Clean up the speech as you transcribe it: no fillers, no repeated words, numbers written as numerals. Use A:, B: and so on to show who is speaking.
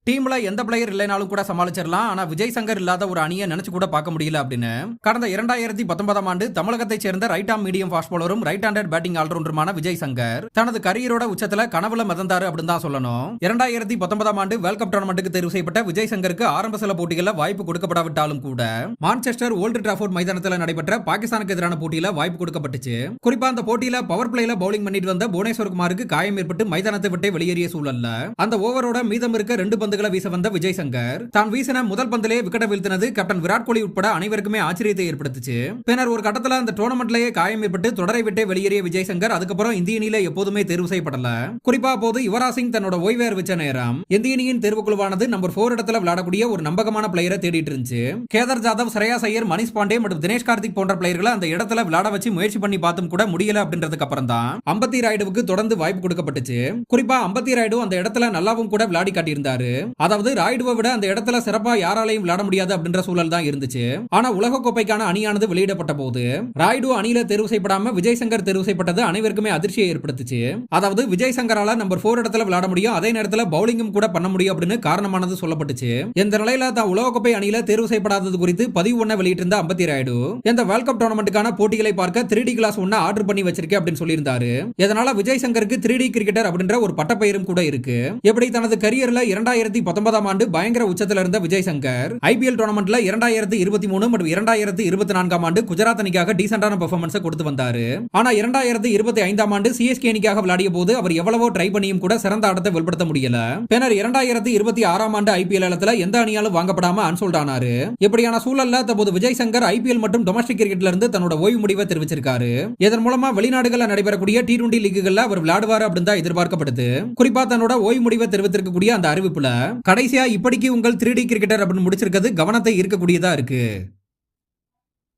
A: டீம்ல எந்த பிளேயர் இல்லைனாலும் கூட சமாளிச்சிடலாம். ஆனா விஜய் சங்கர் இல்லாத ஒரு அணியை நினைச்சு கூட பார்க்க முடியல அப்படின்னு கடந்த 2019 ஆண்டு தமிழகத்தைச் சேர்ந்த ரைட் ஆர்ம் மீடியம் ஃபாஸ்ட் பவுலரும் ரைட் ஹேண்டட் பேட்டிங் ஆல்ரவுண்டருமான விஜய் சங்கர் தனது கரியரோட உச்சத்துல கனவுல மிதந்தாரு அப்படின்னு தான் சொல்லணும். 2019 ஆண்டு வேர்ல்ட் கப் டோர்னமெண்ட்டுக்கு தேர்வு செய்யப்பட்ட விஜய் சங்கருக்கு ஆரம்ப சில போட்டிகளில் வாய்ப்பு கொடுக்கப்படாவிட்டாலும் கூட மான்செஸ்டர் ஓல்ட் டிராஃபோர்ட் மைதானத்தில் நடைபெற்ற பாகிஸ்தானுக்கு எதிரான போட்டியில வாய்ப்பு கொடுக்கப்பட்டுச்சு. குறிப்பா அந்த போட்டியில பவர் பிளேல பவுலிங் பண்ணிட்டு வந்த புவனேஸ்வர் குமாருக்கு காயம் ஏற்பட்டு மைதானத்தை விட்டு வெளியேறிய சூழல்ல அந்த ஓவரோட மீதம் இருக்க 2 பந்துகளை வீச வந்த விஜய் சங்கர் தான் வீசின முதல் பந்திலே விக்கெட்டை வீழ்த்தினது கேப்டன் விராட் கோலி உட்பட அனைவருக்குமே ஆச்சரியத்தை ஏற்படுத்துச்சு. பின்னர் ஒரு கட்டத்துல அந்த டோர்னமெண்ட்லயே காயம் ஏற்பட்டு தொடரை விட்டு வெளியேறிய விஜய் சங்கர் அதுக்கப்புறம் இந்திய அணியில எப்போதுமே தேர்வு செய்யப்படல. குறிப்பா போது யுவராஜ் சிங் தன்னோட ஓய்வு அறிவிச்ச நேரம் இந்திய அணியின் தேர்வுக்குழுவானது நம்பர் 4 இடத்துல விளையாடக்கூடிய ஒரு நம்பகமான பிளேயரை தேடிட்டு இருந்துச்சு. கேதார் ஜாதவ், ஸ்ரேயாஸ் ஐயர், மணிஷ் பாண்டே மற்றும் தினேஷ் கார்த்திக் போன்ற பிளேயர்களை அந்த இடத்துல விளையாட வச்சு முயற்சி பண்ணி பார்த்தும் கூட முடியல அப்படின்றதுக்கு அப்புறம் தான் அம்பத்தி ராயுடுவுக்கு தொடர்ந்து வாய்ப்பு கொடுக்கப்பட்டுச்சு. குறிப்பா அம்பத்தி ராயுடு அந்த இடத்துல நல்லாவும் கூட விளையாடி காட்டியிருந்தாரு. அதாவது ராயுடுவை விட அந்த இடத்துல சிறப்பா யாராலையும் விளையாட முடியாது அப்படின்ற சூழல் தான் இருந்துச்சு. ஆனா உலக கோப்பைக்கான அணியானது வெளியிடப்பட்ட போது ராயுடு அணியில தேர்வு செய்யப்படாம விஜய் சங்கர் தேர்வு செய்யப்பட்டது அனைவருக்குமே அதிர்ச்சியை ஏற்படுத்துச்சு. அதாவது விஜய் சங்கரால நம்பர் 4 இடத்துல விளையாட முடியும், அதே நேரத்தில் பவுலிங்கும் கூட பண்ண முடியும் அப்படின்னு காரணமானது சொல்லப்பட்டுச்சு. இந்த நிலையில தான் உலகக்கோப்பை அணியில தேர்வு செய்யப்படாதது குறித்து பதிவு ஒன்ன வெளியிட்டிருந்த அம்பத்தி ராயுடு இந்த வேர்ல்ட் கப் டோர்னமெண்ட்டுக்கான போட்டிகளை பார்க்க 3D கிளாஸ் ஒன்ன ஆர்டர் பண்ணி வச்சிருக்கேன் அப்படின்னு சொல்லியிருந்தாரு. இதனால விஜய் சங்கருக்கு 3D கிரிக்கெட்டர் அப்படின்ற ஒரு பட்டப்பெயரும் கூட இருக்கு. எப்படி தனது கரியர்ல 2019 ஆண்டு பயங்கர உச்சத்தில் இருந்த விஜய் சங்கர் ஐபிஎல் டோர்னமெண்ட்ல 2023 மற்றும் 2024 ஆண்டு குஜராத் அணிக்காக டீசென்டான பெர்ஃபார்மன்ஸ் கொடுத்து வந்தாரு. ஆனா 2025 ஆண்டு சிஎஸ்கே அணிக்காக விளையாடிய போது அவர் எவ்வளவோ ட்ரை பண்ணியும் கூட சிறந்த ஆட்டத்தை வெளிப்படுத்த முடியல. பின்னர் 2026 ஆண்டு ஐபிஎல் இடத்துல எந்த அணியாலும் வாங்கப்படாம அன்சோல்ட் ஆனாரு. இப்படியான சூழல்ல தற்போது விஜய் சங்கர் ஐபிஎல் மற்றும் டொமஸ்டிக் கிரிக்கெட்ல இருந்து தன்னோட ஓய்வு முடிவை தெரிவிச்சிருக்காரு. இதன் மூலமா வெளிநாடுகளில் நடைபெறக்கூடிய T20 லீக்குகள்ல அவர் விளையாடுவார் அப்படின்னு தான் எதிர்பார்க்கப்படுது. குறிப்பா தன்னோட ஓய்வு முடிவை தெரிவித்திருக்கக்கூடிய அந்த அறிவிப்புல கடைசியா இப்படிக்கு உங்கள் 3D கிரிக்கெட்டர் அப்படின்னு முடிச்சிருக்கிறது கவனத்தை ஈர்க்கக்கூடியதா இருக்கு.